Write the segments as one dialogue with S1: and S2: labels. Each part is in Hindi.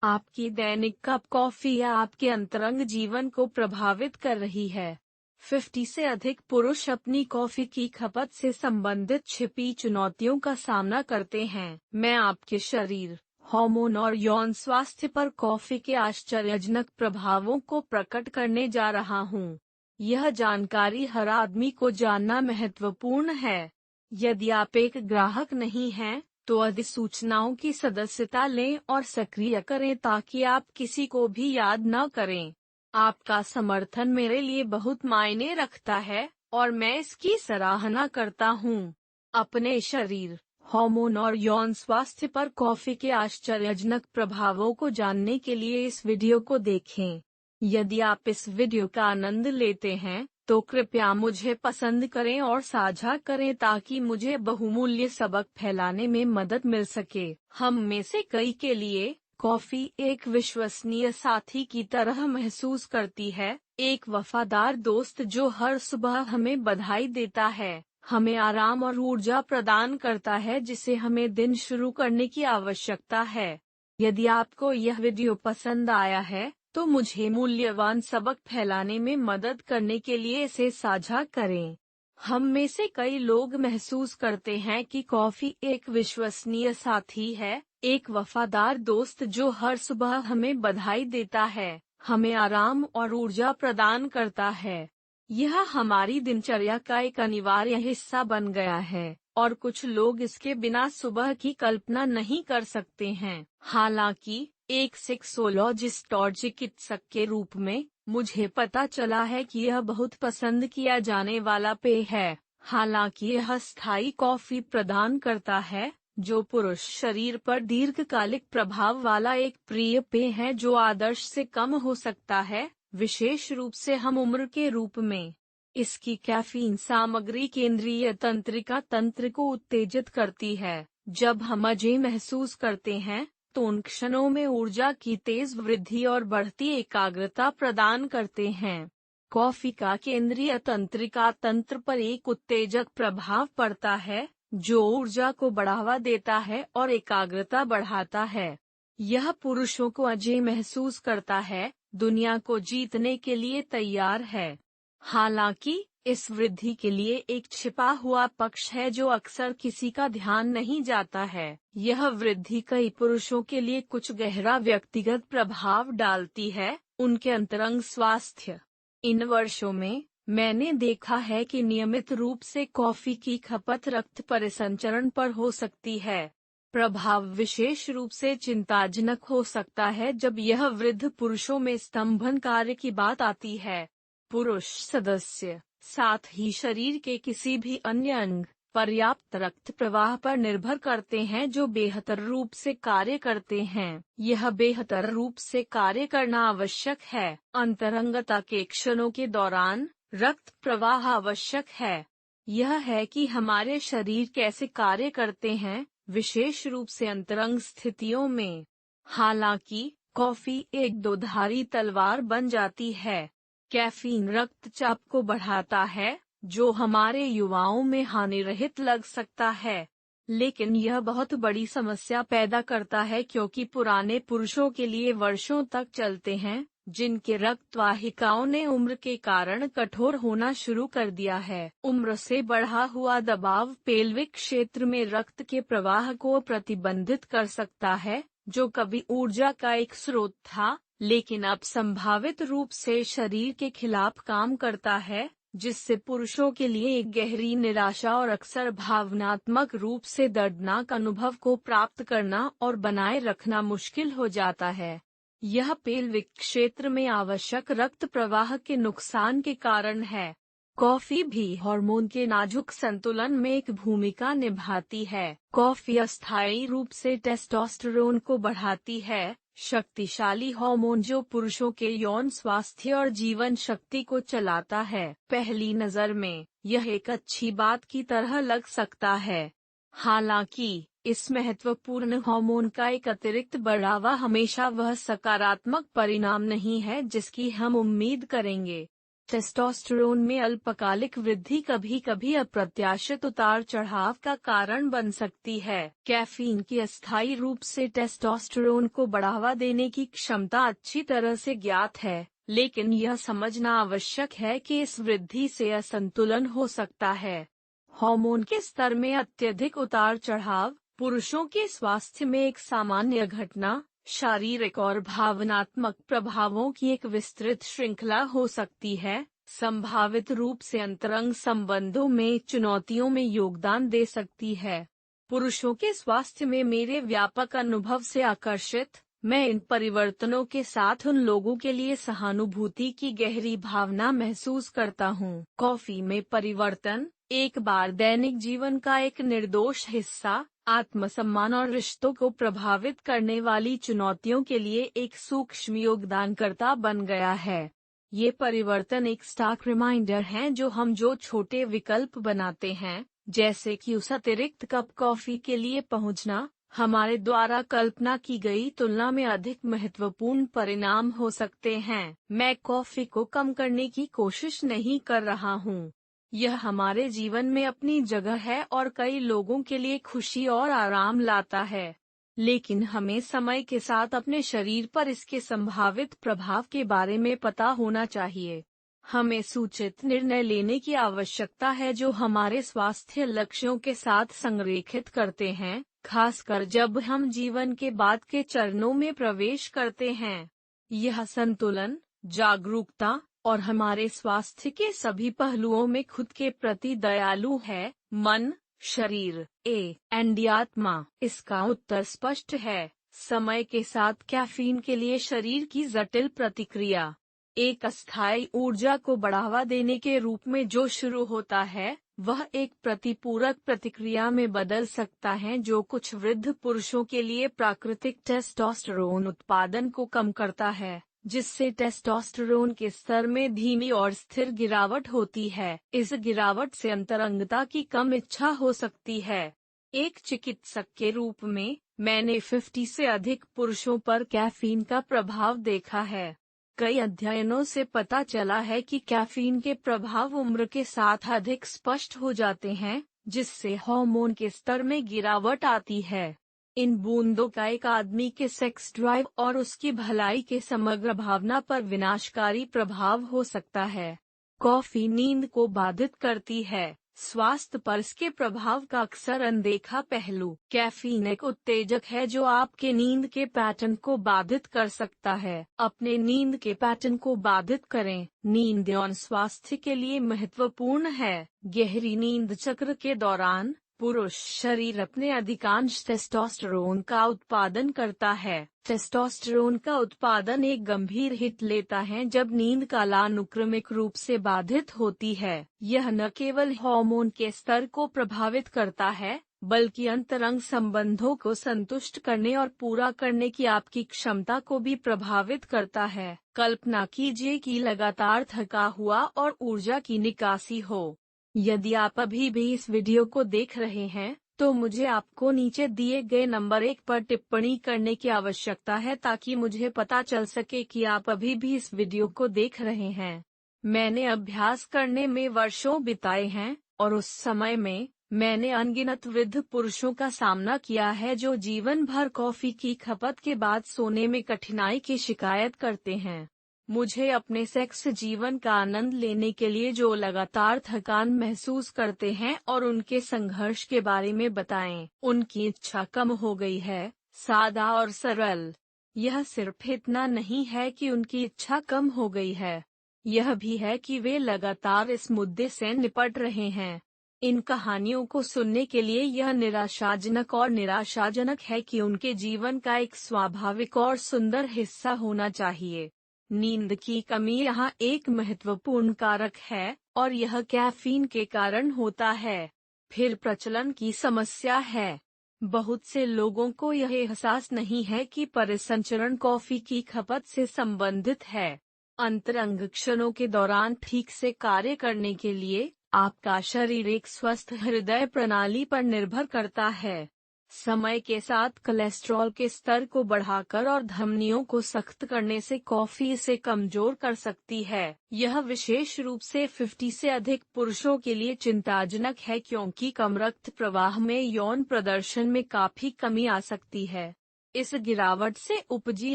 S1: आपकी दैनिक कप कॉफी या आपके अंतरंग जीवन को प्रभावित कर रही है। 50 से अधिक पुरुष अपनी कॉफी की खपत से संबंधित छिपी चुनौतियों का सामना करते हैं। मैं आपके शरीर, हार्मोन और यौन स्वास्थ्य पर कॉफी के आश्चर्यजनक प्रभावों को प्रकट करने जा रहा हूँ। यह जानकारी हर आदमी को जानना महत्वपूर्ण है। यदि आप एक ग्राहक नहीं हैं, तो अधिसूचनाओं की सदस्यता लें और सक्रिय करें ताकि आप किसी को भी याद न करें। आपका समर्थन मेरे लिए बहुत मायने रखता है और मैं इसकी सराहना करता हूँ। अपने शरीर, हार्मोन और यौन स्वास्थ्य पर कॉफी के आश्चर्यजनक प्रभावों को जानने के लिए इस वीडियो को देखें। यदि आप इस वीडियो का आनंद लेते हैं, तो कृपया मुझे पसंद करें और साझा करें ताकि मुझे बहुमूल्य सबक फैलाने में मदद मिल सके। हम में से कई के लिए कॉफी एक विश्वसनीय साथी की तरह महसूस करती है, एक वफादार दोस्त जो हर सुबह हमें बधाई देता है, हमें आराम और ऊर्जा प्रदान करता है जिसे हमें दिन शुरू करने की आवश्यकता है। यदि आपको यह वीडियो पसंद आया है, तो मुझे मूल्यवान सबक फैलाने में मदद करने के लिए इसे साझा करें। हम में से कई लोग महसूस करते हैं कि कॉफी एक विश्वसनीय साथी है, एक वफादार दोस्त जो हर सुबह हमें बधाई देता है, हमें आराम और ऊर्जा प्रदान करता है। यह हमारी दिनचर्या का एक अनिवार्य हिस्सा बन गया है और कुछ लोग इसके बिना सुबह की कल्पना नहीं कर सकते हैं। हालांकि एक सेक्सोलॉजिस्ट और चिकित्सक के रूप में मुझे पता चला है कि यह बहुत पसंद किया जाने वाला पेय है। हालांकि यह स्थायी कॉफी प्रदान करता है, जो पुरुष शरीर पर दीर्घकालिक प्रभाव वाला एक प्रिय पेय है जो आदर्श से कम हो सकता है, विशेष रूप से हम उम्र के रूप में। इसकी कैफीन सामग्री केंद्रीय तंत्रिका तंत्र को उत्तेजित करती है। जब हम अजेय महसूस करते हैं, तो उन क्षणों में ऊर्जा की तेज वृद्धि और बढ़ती एकाग्रता प्रदान करते हैं। कॉफी का केंद्रीय तंत्रिका तंत्र पर एक उत्तेजक प्रभाव पड़ता है, जो ऊर्जा को बढ़ावा देता है और एकाग्रता बढ़ाता है। यह पुरुषों को अजेय महसूस करता है, दुनिया को जीतने के लिए तैयार है। हालांकि इस वृद्धि के लिए एक छिपा हुआ पक्ष है जो अक्सर किसी का ध्यान नहीं जाता है। यह वृद्धि कई पुरुषों के लिए कुछ गहरा व्यक्तिगत प्रभाव डालती है, उनके अंतरंग स्वास्थ्य। इन वर्षों में मैंने देखा है कि नियमित रूप से कॉफी की खपत रक्त परिसंचरण पर हो सकती है। प्रभाव विशेष रूप से चिंताजनक हो सकता है जब यह वृद्ध पुरुषों में स्तंभन कार्य की बात आती है। पुरुष सदस्य, साथ ही शरीर के किसी भी अन्य अंग, पर्याप्त रक्त प्रवाह पर निर्भर करते हैं जो बेहतर रूप से कार्य करते हैं। यह बेहतर रूप से कार्य करना आवश्यक है। अंतरंगता के क्षणों के दौरान रक्त प्रवाह आवश्यक है। यह है कि हमारे शरीर कैसे कार्य करते हैं, विशेष रूप से अंतरंग स्थितियों में। हालांकि कॉफी एक दोधारी तलवार बन जाती है। कैफीन रक्तचाप को बढ़ाता है, जो हमारे युवाओं में हानिरहित लग सकता है, लेकिन यह बहुत बड़ी समस्या पैदा करता है क्योंकि पुराने पुरुषों के लिए वर्षों तक चलते हैं, जिनके रक्तवाहिकाओं ने उम्र के कारण कठोर होना शुरू कर दिया है। उम्र से बढ़ा हुआ दबाव पेल्विक क्षेत्र में रक्त के प्रवाह को प्रतिबंधित कर सकता है, जो कभी ऊर्जा का एक स्रोत था, लेकिन अब संभावित रूप से शरीर के खिलाफ काम करता है, जिससे पुरुषों के लिए एक गहरी निराशा और अक्सर भावनात्मक रूप से दर्दनाक अनुभव को प्राप्त करना और बनाए रखना मुश्किल हो जाता है। यह पेल्विक क्षेत्र में आवश्यक रक्त प्रवाह के नुकसान के कारण है। कॉफी भी हार्मोन के नाजुक संतुलन में एक भूमिका निभाती है। कॉफी अस्थायी रूप से टेस्टोस्टेरोन को बढ़ाती है, शक्तिशाली हार्मोन जो पुरुषों के यौन स्वास्थ्य और जीवन शक्ति को चलाता है। पहली नज़र में यह एक अच्छी बात की तरह लग सकता है। हालांकि इस महत्वपूर्ण हार्मोन का एक अतिरिक्त बढ़ावा हमेशा वह सकारात्मक परिणाम नहीं है जिसकी हम उम्मीद करेंगे। टेस्टोस्टेरोन में अल्पकालिक वृद्धि कभी कभी अप्रत्याशित उतार चढ़ाव का कारण बन सकती है। कैफीन की अस्थायी रूप से टेस्टोस्टेरोन को बढ़ावा देने की क्षमता अच्छी तरह से ज्ञात है, लेकिन यह समझना आवश्यक है कि इस वृद्धि से असंतुलन हो सकता है। हार्मोन के स्तर में अत्यधिक उतार चढ़ाव पुरुषों के स्वास्थ्य में एक सामान्य घटना, शारीरिक और भावनात्मक प्रभावों की एक विस्तृत श्रृंखला हो सकती है, संभावित रूप से अंतरंग संबंधों में चुनौतियों में योगदान दे सकती है। पुरुषों के स्वास्थ्य में मेरे व्यापक अनुभव से आकर्षित, मैं इन परिवर्तनों के साथ उन लोगों के लिए सहानुभूति की गहरी भावना महसूस करता हूँ। कॉफी में परिवर्तन एक बार दैनिक जीवन का एक निर्दोष हिस्सा, आत्मसम्मान और रिश्तों को प्रभावित करने वाली चुनौतियों के लिए एक सूक्ष्म योगदानकर्ता बन गया है। ये परिवर्तन एक स्टार्क रिमाइंडर हैं जो छोटे विकल्प बनाते हैं, जैसे कि उस अतिरिक्त कप कॉफी के लिए पहुंचना, हमारे द्वारा कल्पना की गई तुलना में अधिक महत्वपूर्ण परिणाम हो सकते हैं। मैं कॉफी को कम करने की कोशिश नहीं कर रहा हूँ। यह हमारे जीवन में अपनी जगह है और कई लोगों के लिए खुशी और आराम लाता है, लेकिन हमें समय के साथ अपने शरीर पर इसके संभावित प्रभाव के बारे में पता होना चाहिए। हमें सूचित निर्णय लेने की आवश्यकता है जो हमारे स्वास्थ्य लक्ष्यों के साथ संरेखित करते हैं, खासकर जब हम जीवन के बाद के चरणों में प्रवेश करते हैं। यह संतुलन, जागरूकता और हमारे स्वास्थ्य के सभी पहलुओं में खुद के प्रति दयालु है। मन, शरीर एंड आत्मा। इसका उत्तर स्पष्ट है। समय के साथ कैफीन के लिए शरीर की जटिल प्रतिक्रिया एक अस्थायी ऊर्जा को बढ़ावा देने के रूप में जो शुरू होता है, वह एक प्रतिपूरक प्रतिक्रिया में बदल सकता है जो कुछ वृद्ध पुरुषों के लिए प्राकृतिक टेस्टोस्टेरोन उत्पादन को कम करता है, जिससे टेस्टोस्टेरोन के स्तर में धीमी और स्थिर गिरावट होती है। इस गिरावट से अंतरंगता की कम इच्छा हो सकती है। एक चिकित्सक के रूप में मैंने 50 से अधिक पुरुषों पर कैफीन का प्रभाव देखा है। कई अध्ययनों से पता चला है कि कैफीन के प्रभाव उम्र के साथ अधिक स्पष्ट हो जाते हैं, जिससे हार्मोन के स्तर में गिरावट आती है। इन बूंदों का एक आदमी के सेक्स ड्राइव और उसकी भलाई के समग्र भावना पर विनाशकारी प्रभाव हो सकता है। कॉफी नींद को बाधित करती है। स्वास्थ्य पर इसके प्रभाव का अक्सर अनदेखा पहलू। कैफीन एक उत्तेजक है जो आपके नींद के पैटर्न को बाधित कर सकता है। अपने नींद के पैटर्न को बाधित करें। नींद यौन स्वास्थ्य के लिए महत्वपूर्ण है। गहरी नींद चक्र के दौरान पुरुष शरीर अपने अधिकांश टेस्टोस्टेरोन का उत्पादन करता है। टेस्टोस्टेरोन का उत्पादन एक गंभीर हिट लेता है जब नींद कालानुक्रमिक रूप से बाधित होती है। यह न केवल हार्मोन के स्तर को प्रभावित करता है, बल्कि अंतरंग संबंधों को संतुष्ट करने और पूरा करने की आपकी क्षमता को भी प्रभावित करता है। कल्पना कीजिए कि लगातार थका हुआ और ऊर्जा की निकासी हो। यदि आप अभी भी इस वीडियो को देख रहे हैं, तो मुझे आपको नीचे दिए गए नंबर 1 पर टिप्पणी करने की आवश्यकता है ताकि मुझे पता चल सके कि आप अभी भी इस वीडियो को देख रहे हैं। मैंने अभ्यास करने में वर्षों बिताए हैं और उस समय में मैंने अनगिनत वृद्ध पुरुषों का सामना किया है जो जीवन भर कॉफी की खपत के बाद सोने में कठिनाई की शिकायत करते हैं। मुझे अपने सेक्स जीवन का आनंद लेने के लिए जो लगातार थकान महसूस करते हैं और उनके संघर्ष के बारे में बताएं। उनकी इच्छा कम हो गई है। सादा और सरल। यह सिर्फ इतना नहीं है कि उनकी इच्छा कम हो गई है, यह भी है कि वे लगातार इस मुद्दे से निपट रहे हैं। इन कहानियों को सुनने के लिए यह निराशाजनक है कि उनके जीवन का एक स्वाभाविक और सुंदर हिस्सा होना चाहिए। नींद की कमी यहाँ एक महत्वपूर्ण कारक है और यह कैफीन के कारण होता है। फिर प्रचलन की समस्या है। बहुत से लोगों को यह एहसास नहीं है कि परिसंचरण कॉफी की खपत से संबंधित है। अंतरंग क्षणों के दौरान ठीक से कार्य करने के लिए आपका शरीर एक स्वस्थ हृदय प्रणाली पर निर्भर करता है। समय के साथ कोलेस्ट्रॉल के स्तर को बढ़ाकर और धमनियों को सख्त करने से कॉफी इसे कमजोर कर सकती है। यह विशेष रूप से 50 से अधिक पुरुषों के लिए चिंताजनक है, क्योंकि कम रक्त प्रवाह में यौन प्रदर्शन में काफी कमी आ सकती है। इस गिरावट से उपजी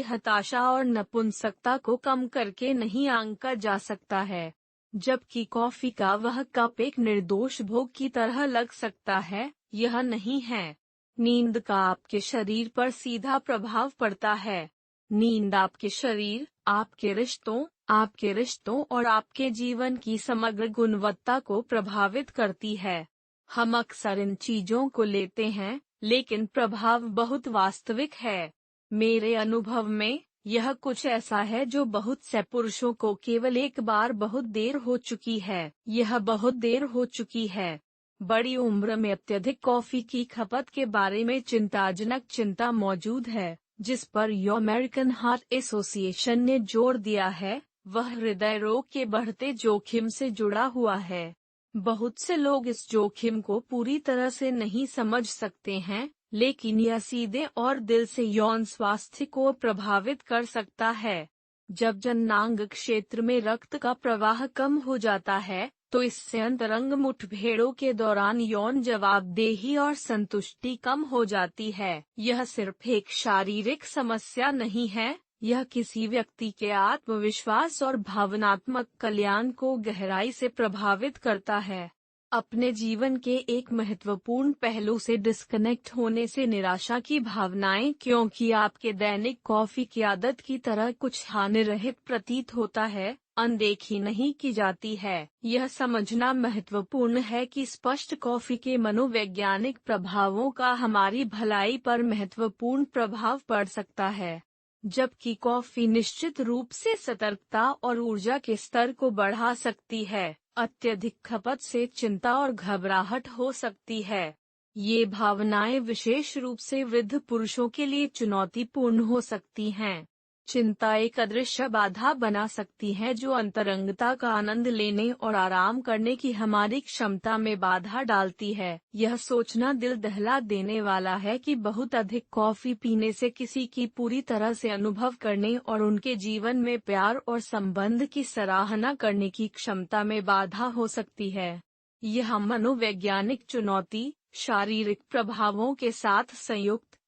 S1: हताशा और नपुंसकता को कम करके नहीं आंका जा सकता है। जबकि कॉफी का वह कप एक निर्दोष भोग की तरह लग सकता है, यह नहीं है। नींद का आपके शरीर पर सीधा प्रभाव पड़ता है। नींद आपके शरीर, आपके रिश्तों और आपके जीवन की समग्र गुणवत्ता को प्रभावित करती है। हम अक्सर इन चीजों को लेते हैं, लेकिन प्रभाव बहुत वास्तविक है। मेरे अनुभव में यह कुछ ऐसा है जो बहुत से पुरुषों को केवल एक बार बहुत देर हो चुकी है। यह बहुत देर हो चुकी है। बड़ी उम्र में अत्यधिक कॉफी की खपत के बारे में चिंताजनक चिंता मौजूद है, जिस पर अमेरिकन हार्ट एसोसिएशन ने जोर दिया है, वह हृदय रोग के बढ़ते जोखिम से जुड़ा हुआ है। बहुत से लोग इस जोखिम को पूरी तरह से नहीं समझ सकते हैं, लेकिन यह सीधे और दिल से यौन स्वास्थ्य को प्रभावित कर सकता है। जब जननांग क्षेत्र में रक्त का प्रवाह कम हो जाता है, तो इससे अंतरंग मुठभेड़ों के दौरान यौन जवाबदेही और संतुष्टि कम हो जाती है। यह सिर्फ एक शारीरिक समस्या नहीं है, यह किसी व्यक्ति के आत्मविश्वास और भावनात्मक कल्याण को गहराई से प्रभावित करता है। अपने जीवन के एक महत्वपूर्ण पहलू से डिस्कनेक्ट होने से निराशा की भावनाएं, क्योंकि आपके दैनिक कॉफी की आदत की तरह कुछ हानिरहित प्रतीत होता है, अनदेखी नहीं की जाती है। यह समझना महत्वपूर्ण है कि स्पष्ट कॉफी के मनोवैज्ञानिक प्रभावों का हमारी भलाई पर महत्वपूर्ण प्रभाव पड़ सकता है। जबकि कॉफी निश्चित रूप से सतर्कता और ऊर्जा के स्तर को बढ़ा सकती है, अत्यधिक खपत से चिंता और घबराहट हो सकती है। ये भावनाएं विशेष रूप से वृद्ध पुरुषों के लिए चुनौतीपूर्ण हो सकती हैं। चिंता एक अदृश्य बाधा बना सकती है जो अंतरंगता का आनंद लेने और आराम करने की हमारी क्षमता में बाधा डालती है। यह सोचना दिल दहला देने वाला है कि बहुत अधिक कॉफी पीने से किसी की पूरी तरह से अनुभव करने और उनके जीवन में प्यार और संबंध की सराहना करने की क्षमता में बाधा हो सकती है। यह मनोवैज्ञानिक चुनौती शारीरिक प्रभावों के साथ संयुक्त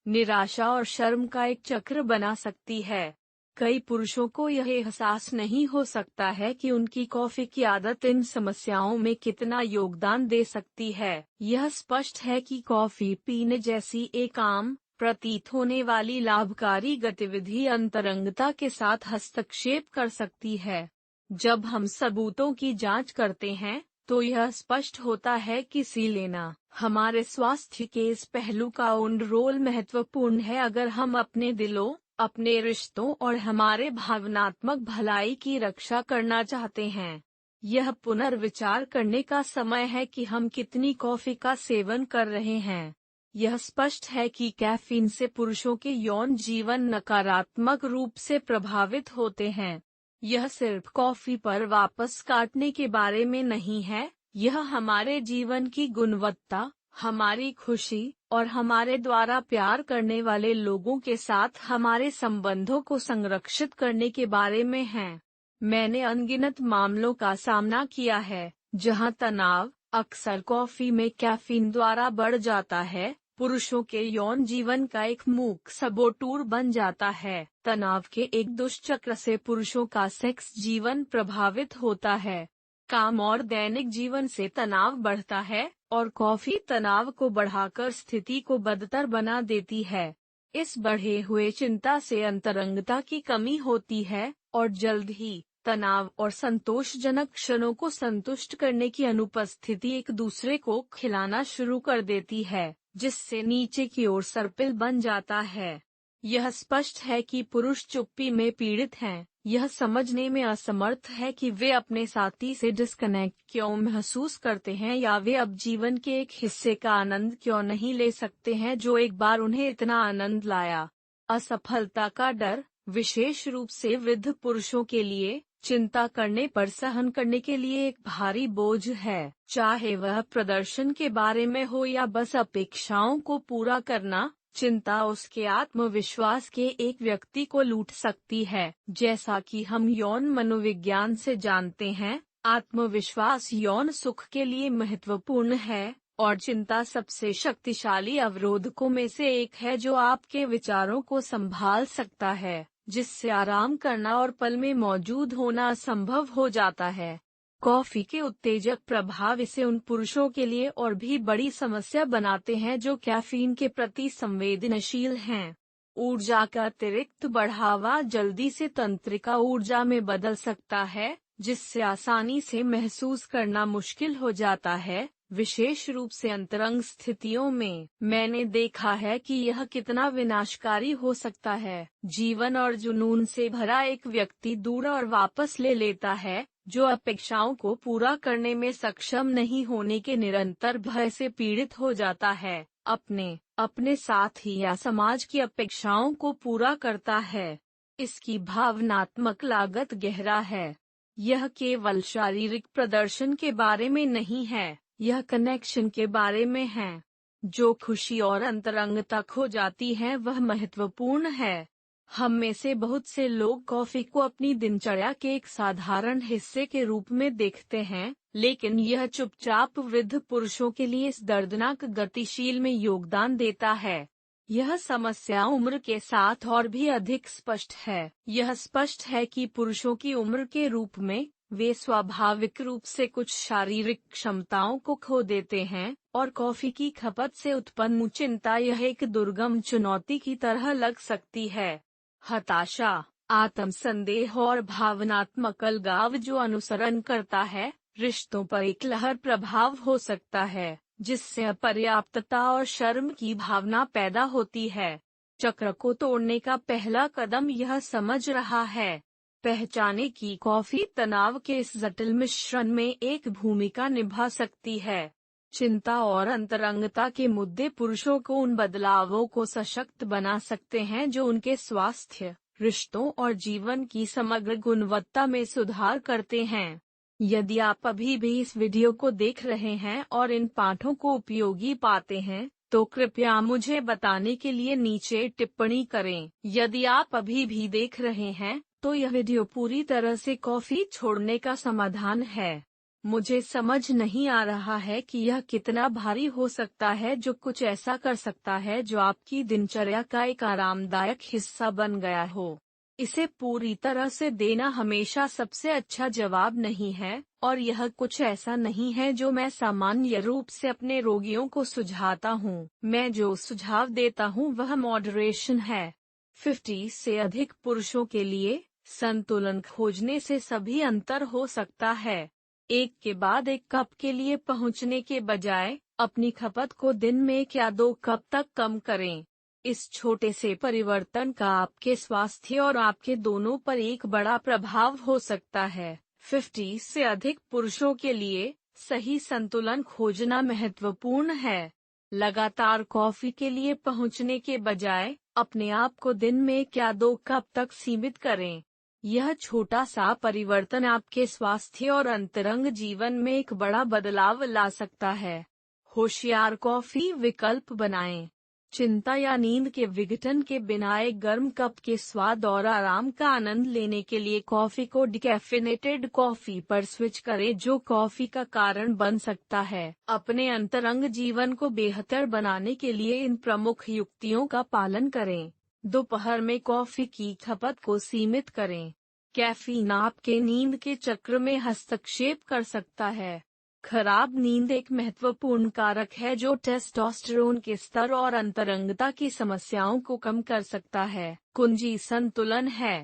S1: निराशा और शर्म का एक चक्र बना सकती है। कई पुरुषों को यह एहसास नहीं हो सकता है कि उनकी कॉफी की आदत इन समस्याओं में कितना योगदान दे सकती है। यह स्पष्ट है कि कॉफी पीने जैसी एक आम प्रतीत होने वाली लाभकारी गतिविधि अंतरंगता के साथ हस्तक्षेप कर सकती है। जब हम सबूतों की जांच करते हैं, तो यह स्पष्ट होता है कि सी लेना हमारे स्वास्थ्य के इस पहलू का रोल महत्वपूर्ण है अगर हम अपने दिलों, अपने रिश्तों और हमारे भावनात्मक भलाई की रक्षा करना चाहते हैं। यह पुनर्विचार करने का समय है कि हम कितनी कॉफी का सेवन कर रहे हैं। यह स्पष्ट है कि कैफीन से पुरुषों के यौन जीवन नकारात्मक रूप से प्रभावित होते हैं। यह सिर्फ कॉफी पर वापस काटने के बारे में नहीं है, यह हमारे जीवन की गुणवत्ता, हमारी खुशी और हमारे द्वारा प्यार करने वाले लोगों के साथ हमारे संबंधों को संरक्षित करने के बारे में है। मैंने अनगिनत मामलों का सामना किया है जहां तनाव अक्सर कॉफी में कैफीन द्वारा बढ़ जाता है, पुरुषों के यौन जीवन का एक मूक सबोटूर बन जाता है। तनाव के एक दुष्चक्र से पुरुषों का सेक्स जीवन प्रभावित होता है। काम और दैनिक जीवन से तनाव बढ़ता है और कॉफी तनाव को बढ़ाकर स्थिति को बदतर बना देती है। इस बढ़े हुए चिंता से अंतरंगता की कमी होती है और जल्द ही तनाव और संतोषजनक क्षणों को संतुष्ट करने की अनुपस्थिति एक दूसरे को खिलाना शुरू कर देती है, जिससे नीचे की ओर सर्पिल बन जाता है। यह स्पष्ट है कि पुरुष चुप्पी में पीड़ित हैं, यह समझने में असमर्थ है कि वे अपने साथी से डिस्कनेक्ट क्यों महसूस करते हैं या वे अब जीवन के एक हिस्से का आनंद क्यों नहीं ले सकते हैं जो एक बार उन्हें इतना आनंद लाया। असफलता का डर, विशेष रूप से वृद्ध पुरुषों के लिए, चिंता करने पर सहन करने के लिए एक भारी बोझ है, चाहे वह प्रदर्शन के बारे में हो या बस अपेक्षाओं को पूरा करना। चिंता उसके आत्मविश्वास के एक व्यक्ति को लूट सकती है। जैसा कि हम यौन मनोविज्ञान से जानते हैं, आत्मविश्वास यौन सुख के लिए महत्वपूर्ण है, और चिंता सबसे शक्तिशाली अवरोधकों में से एक है जो आपके विचारों को संभाल सकता है, जिससे आराम करना और पल में मौजूद होना असंभव हो जाता है। कॉफी के उत्तेजक प्रभाव इसे उन पुरुषों के लिए और भी बड़ी समस्या बनाते हैं जो कैफीन के प्रति संवेदनशील हैं। ऊर्जा का अतिरिक्त बढ़ावा जल्दी से तंत्रिका ऊर्जा में बदल सकता है, जिससे आसानी से महसूस करना मुश्किल हो जाता है, विशेष रूप से अंतरंग स्थितियों में। मैंने देखा है कि यह कितना विनाशकारी हो सकता है। जीवन और जुनून से भरा एक व्यक्ति दूर और वापस ले लेता है, जो अपेक्षाओं को पूरा करने में सक्षम नहीं होने के निरंतर भय से पीड़ित हो जाता है, अपने साथी या समाज की अपेक्षाओं को पूरा करता है। इसकी भावनात्मक लागत गहरा है। यह केवल शारीरिक प्रदर्शन के बारे में नहीं है, यह कनेक्शन के बारे में है। जो खुशी और अंतरंगता खो जाती है वह महत्वपूर्ण है। हम में से बहुत से लोग कॉफी को अपनी दिनचर्या के एक साधारण हिस्से के रूप में देखते हैं, लेकिन यह चुपचाप वृद्ध पुरुषों के लिए इस दर्दनाक गतिशील में योगदान देता है। यह समस्या उम्र के साथ और भी अधिक स्पष्ट है। यह स्पष्ट है कि पुरुषों की उम्र के रूप में वे स्वाभाविक रूप से कुछ शारीरिक क्षमताओं को खो देते हैं, और कॉफी की खपत से उत्पन्न चिंता यह एक दुर्गम चुनौती की तरह लग सकती है। हताशा, आत्मसंदेह और भावनात्मक अलगाव जो अनुसरण करता है, रिश्तों पर एक लहर प्रभाव हो सकता है, जिससे अपर्याप्तता और शर्म की भावना पैदा होती है। चक्र को तोड़ने का पहला कदम यह समझ रहा है, पहचाने कि कॉफी तनाव के इस जटिल मिश्रण में एक भूमिका निभा सकती है। चिंता और अंतरंगता के मुद्दे पुरुषों को उन बदलावों को सशक्त बना सकते हैं जो उनके स्वास्थ्य, रिश्तों और जीवन की समग्र गुणवत्ता में सुधार करते हैं। यदि आप अभी भी इस वीडियो को देख रहे हैं और इन पाठों को उपयोगी पाते हैं, तो कृपया मुझे बताने के लिए नीचे टिप्पणी करें। यदि आप अभी भी देख रहे हैं, तो यह वीडियो पूरी तरह से कॉफी छोड़ने का समाधान है। मुझे समझ नहीं आ रहा है कि यह कितना भारी हो सकता है जो कुछ ऐसा कर सकता है जो आपकी दिनचर्या का एक आरामदायक हिस्सा बन गया हो। इसे पूरी तरह से देना हमेशा सबसे अच्छा जवाब नहीं है, और यह कुछ ऐसा नहीं है जो मैं सामान्य रूप से अपने रोगियों को सुझाता हूँ। मैं जो सुझाव देता हूँ वह मॉडरेशन है। 50 से अधिक पुरुषों के लिए संतुलन खोजने से सभी अंतर हो सकता है। एक के बाद एक कप के लिए पहुंचने के बजाय अपनी खपत को दिन में 1 या 2 कप तक कम करें। इस छोटे से परिवर्तन का आपके स्वास्थ्य और आपके दोनों पर एक बड़ा प्रभाव हो सकता है। 50 से अधिक पुरुषों के लिए सही संतुलन खोजना महत्वपूर्ण है। लगातार कॉफी के लिए पहुंचने के बजाय अपने आप को दिन में 1 या 2 कप तक सीमित करें। यह छोटा सा परिवर्तन आपके स्वास्थ्य और अंतरंग जीवन में एक बड़ा बदलाव ला सकता है। होशियार कॉफी विकल्प बनाएं। चिंता या नींद के विघटन के बिना एक गर्म कप के स्वाद और आराम का आनंद लेने के लिए कॉफी को डिकैफिनेटेड कॉफी पर स्विच करें, जो कॉफी का कारण बन सकता है। अपने अंतरंग जीवन को बेहतर बनाने के लिए इन प्रमुख युक्तियों का पालन करें। दोपहर में कॉफी की खपत को सीमित करें। कैफीन आपके नींद के चक्र में हस्तक्षेप कर सकता है। खराब नींद एक महत्वपूर्ण कारक है जो टेस्टोस्टेरोन के स्तर और अंतरंगता की समस्याओं को कम कर सकता है। कुंजी संतुलन है।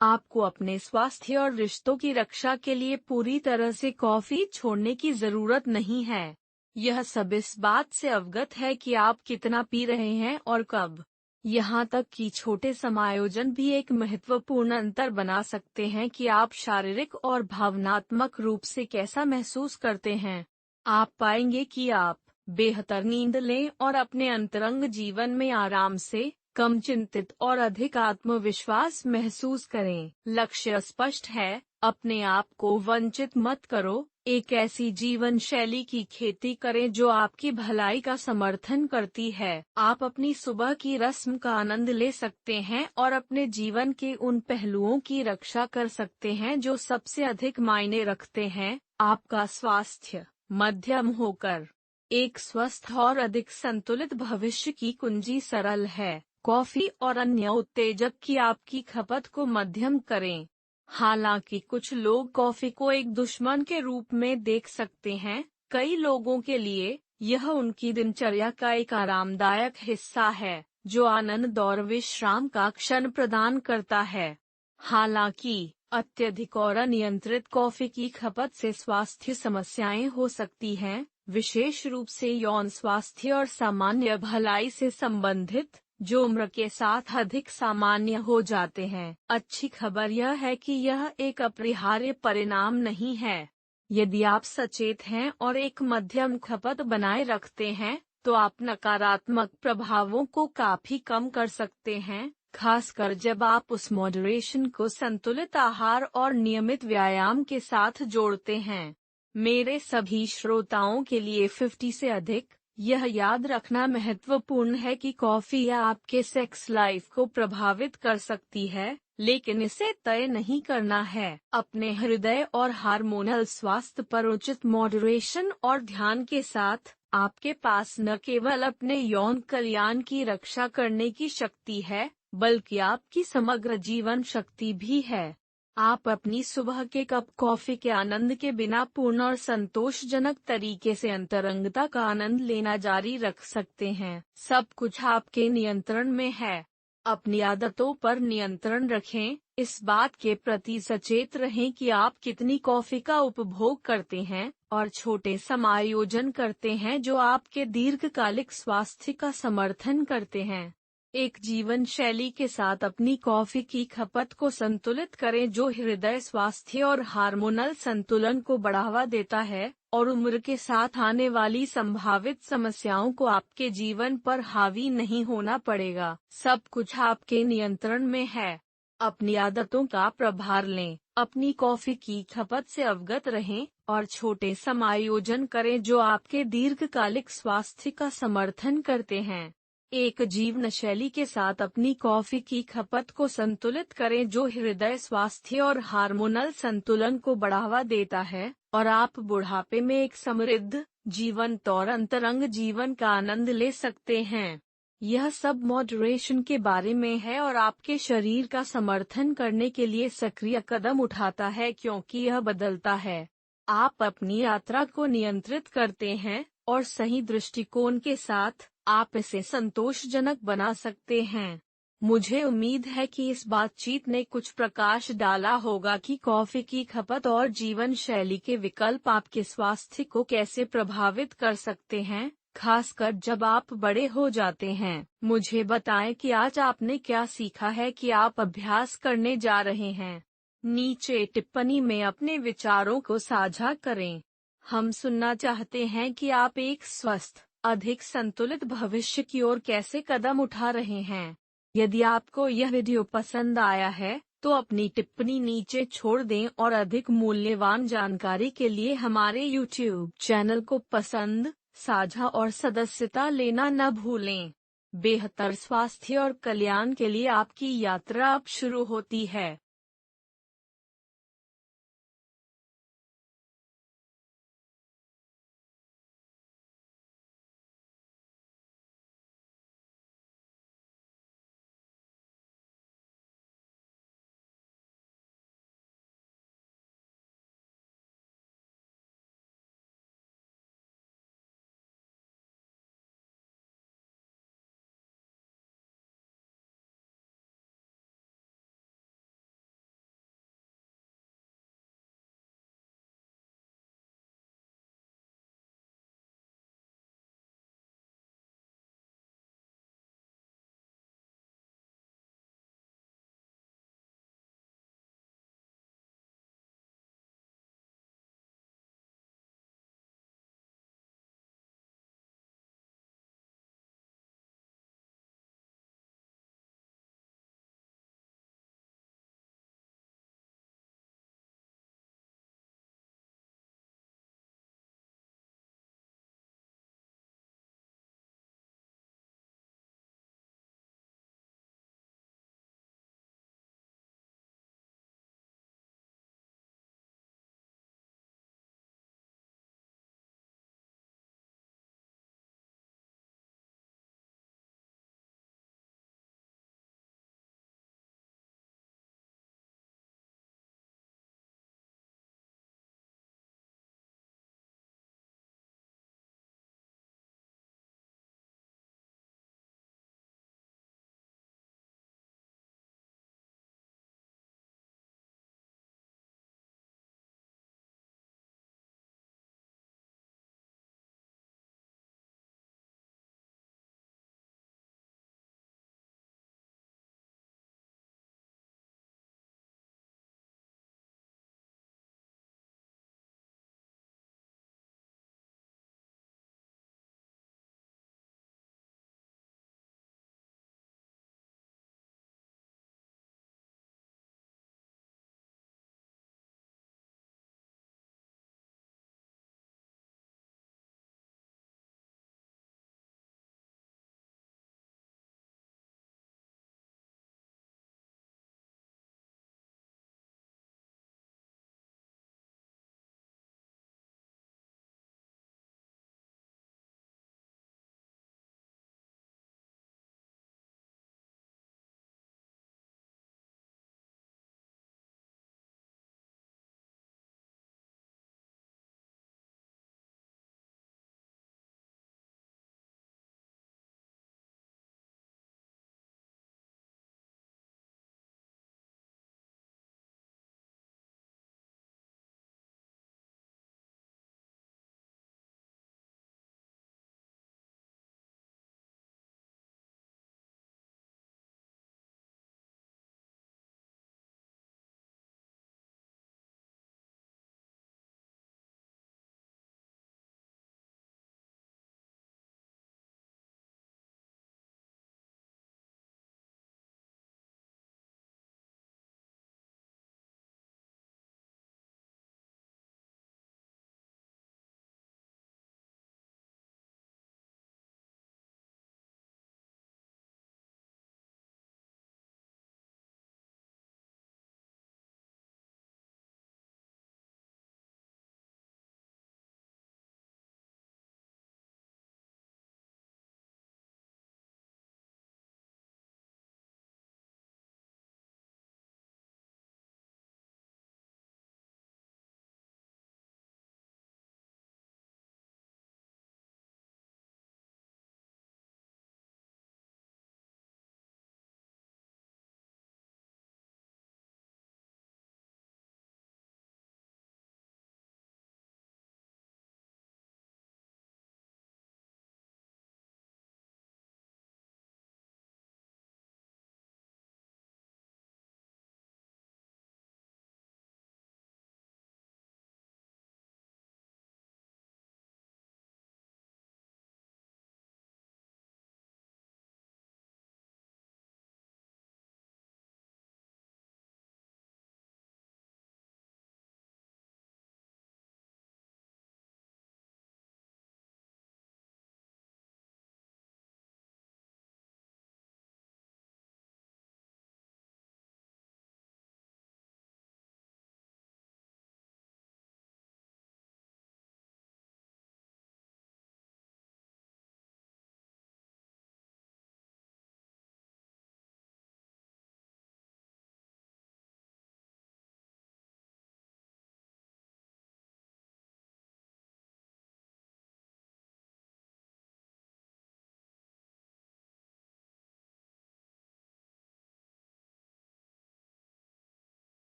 S1: आपको अपने स्वास्थ्य और रिश्तों की रक्षा के लिए पूरी तरह से कॉफी छोड़ने की जरूरत नहीं है। यह सब इस बात से अवगत है कि आप कितना पी रहे हैं और कब। यहाँ तक कि छोटे समायोजन भी एक महत्वपूर्ण अंतर बना सकते हैं कि आप शारीरिक और भावनात्मक रूप से कैसा महसूस करते हैं। आप पाएंगे कि आप बेहतर नींद लें और अपने अंतरंग जीवन में आराम से कम चिंतित और अधिक आत्मविश्वास महसूस करें। लक्ष्य स्पष्ट है, अपने आप को वंचित मत करो। एक ऐसी जीवन शैली की खेती करें जो आपकी भलाई का समर्थन करती है। आप अपनी सुबह की रस्म का आनंद ले सकते हैं और अपने जीवन के उन पहलुओं की रक्षा कर सकते हैं जो सबसे अधिक मायने रखते हैं। आपका स्वास्थ्य मध्यम होकर एक स्वस्थ और अधिक संतुलित भविष्य की कुंजी सरल है। कॉफी और अन्य उत्तेजक की आपकी खपत को मध्यम करें। हालांकि कुछ लोग कॉफी को एक दुश्मन के रूप में देख सकते हैं, कई लोगों के लिए यह उनकी दिनचर्या का एक आरामदायक हिस्सा है जो आनंद और विश्राम का क्षण प्रदान करता है। हालांकि अत्यधिक और अनियंत्रित कॉफी की खपत से स्वास्थ्य समस्याएं हो सकती हैं, विशेष रूप से यौन स्वास्थ्य और सामान्य भलाई से संबंधित, जो उम्र के साथ अधिक सामान्य हो जाते हैं। अच्छी खबर यह है कि यह एक अपरिहार्य परिणाम नहीं है। यदि आप सचेत हैं और एक मध्यम खपत बनाए रखते हैं, तो आप नकारात्मक प्रभावों को काफी कम कर सकते हैं, खासकर जब आप उस मॉडरेशन को संतुलित आहार और नियमित व्यायाम के साथ जोड़ते हैं। मेरे सभी श्रोताओं के लिए 50 से अधिक, यह याद रखना महत्वपूर्ण है कि कॉफी आपके सेक्स लाइफ को प्रभावित कर सकती है, लेकिन इसे तय नहीं करना है। अपने हृदय और हार्मोनल स्वास्थ्य पर उचित मॉडरेशन और ध्यान के साथ, आपके पास न केवल अपने यौन कल्याण की रक्षा करने की शक्ति है, बल्कि आपकी समग्र जीवन शक्ति भी है। आप अपनी सुबह के कप कॉफी के आनंद के बिना पूर्ण और संतोषजनक तरीके से अंतरंगता का आनंद लेना जारी रख सकते हैं। सब कुछ आपके नियंत्रण में है। अपनी आदतों पर नियंत्रण रखें, इस बात के प्रति सचेत रहें कि आप कितनी कॉफी का उपभोग करते हैं, और छोटे समायोजन करते हैं जो आपके दीर्घकालिक स्वास्थ्य का समर्थन करते हैं। एक जीवन शैली के साथ अपनी कॉफी की खपत को संतुलित करें जो हृदय स्वास्थ्य और हार्मोनल संतुलन को बढ़ावा देता है, और उम्र के साथ आने वाली संभावित समस्याओं को आपके जीवन पर हावी नहीं होना पड़ेगा। सब कुछ आपके नियंत्रण में है। अपनी आदतों का प्रभार लें, अपनी कॉफी की खपत से अवगत रहें, और छोटे समायोजन करें जो आपके दीर्घकालिक स्वास्थ्य का समर्थन करते हैं। एक जीवन शैली के साथ अपनी कॉफी की खपत को संतुलित करें जो हृदय स्वास्थ्य और हार्मोनल संतुलन को बढ़ावा देता है, और आप बुढ़ापे में एक समृद्ध, जीवंत और अंतरंग जीवन का आनंद ले सकते हैं। यह सब मॉडरेशन के बारे में है और आपके शरीर का समर्थन करने के लिए सक्रिय कदम उठाता है, क्योंकि यह बदलता है। आप अपनी यात्रा को नियंत्रित करते हैं, और सही दृष्टिकोण के साथ आप इसे संतोषजनक बना सकते हैं। मुझे उम्मीद है कि इस बातचीत ने कुछ प्रकाश डाला होगा कि कॉफी की खपत और जीवन शैली के विकल्प आपके स्वास्थ्य को कैसे प्रभावित कर सकते हैं, खासकर जब आप बड़े हो जाते हैं। मुझे बताएं कि आज आपने क्या सीखा है कि आप अभ्यास करने जा रहे हैं। नीचे टिप्पणी में अपने विचारों को साझा करें। हम सुनना चाहते हैं कि आप एक स्वस्थ, अधिक संतुलित भविष्य की ओर कैसे कदम उठा रहे हैं। यदि आपको यह वीडियो पसंद आया है, तो अपनी टिप्पणी नीचे छोड़ दें और अधिक मूल्यवान जानकारी के लिए हमारे YouTube चैनल को पसंद, साझा और सदस्यता लेना न भूलें। बेहतर स्वास्थ्य और कल्याण के लिए आपकी यात्रा अब शुरू होती है।